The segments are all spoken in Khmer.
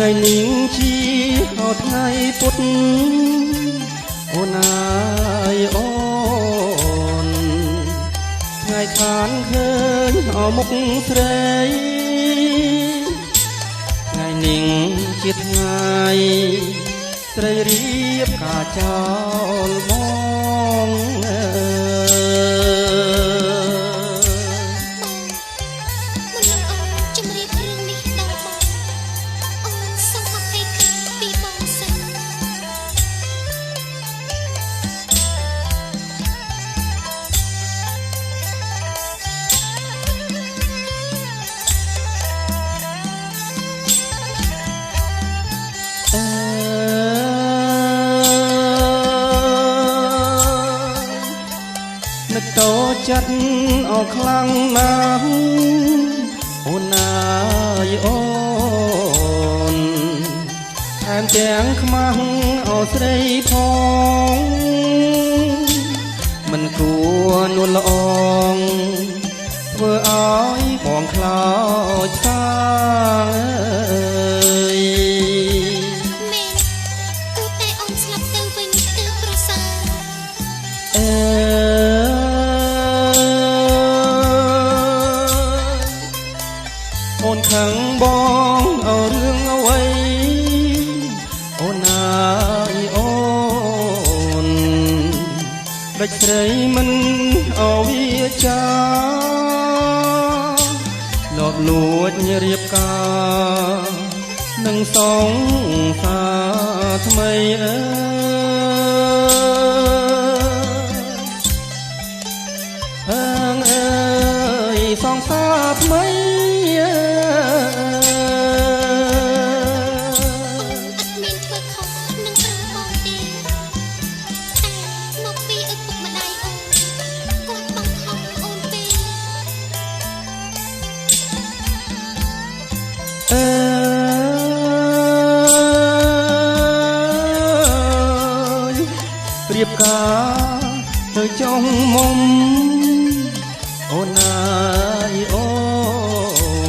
ថ្ងៃនេះជាថ្ងៃពុទ្ធអូនអើយអូនថ្ងៃខានឃើញអមុខស្រីថ្ងៃនេះជាថ្ងៃស្រីរៀបការចោលបងនឹកតោចិត្តអោខ្លាំងណាស់អូនអើយអូនថែមទាំងខ្មាស់អូស្រីផងមិនគួរនួនល្អងធ្វើឲ្យបងខ្លោចសាយអូនខឹងបងเอาเรื่องអ្វីអូនអើយអូនដាច់ស្រីមិនអោវាចាលបលួចរៀបការនឹងសងសារថ្មីអើយសងសារថ្មីរៀបការទៅចុងមុំអូនអើយអូ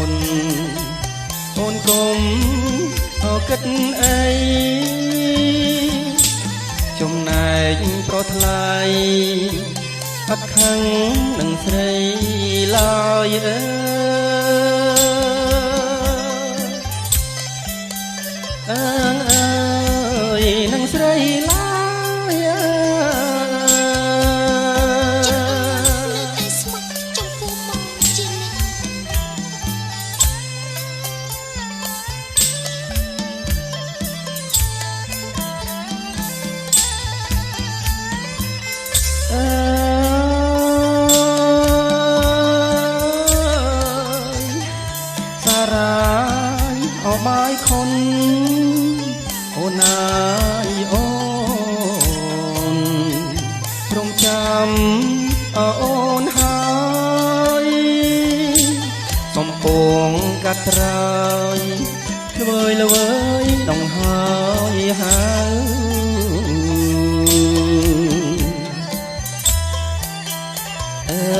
នគុំគិតអីចំណែកប្រថ្លៃអត់ខឹងនឹងស្រីឡើយអើយនឹងស្រីឡើយសារ៉ាយអបាយខុនអូនអើយអូនព្រមចាំអូនហើយសំពងកាត់ត្រើយល្វើយល្វើយដងហើយអ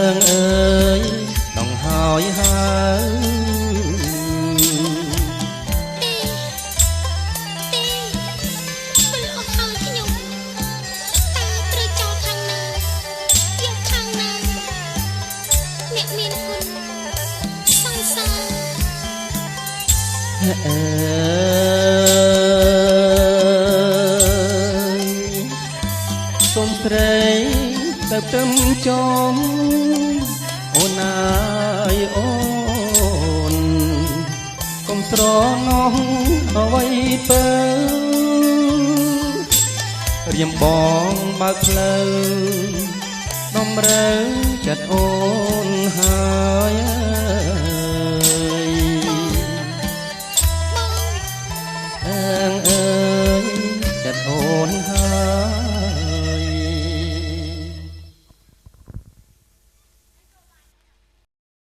ើយដងហើយសូមស្រីទៅទឹមចងអូនអើយអូនកុំស្រណោះអ្វីទៅរៀមបងបើកផ្លូវដំរើចិត្តអូនហើយ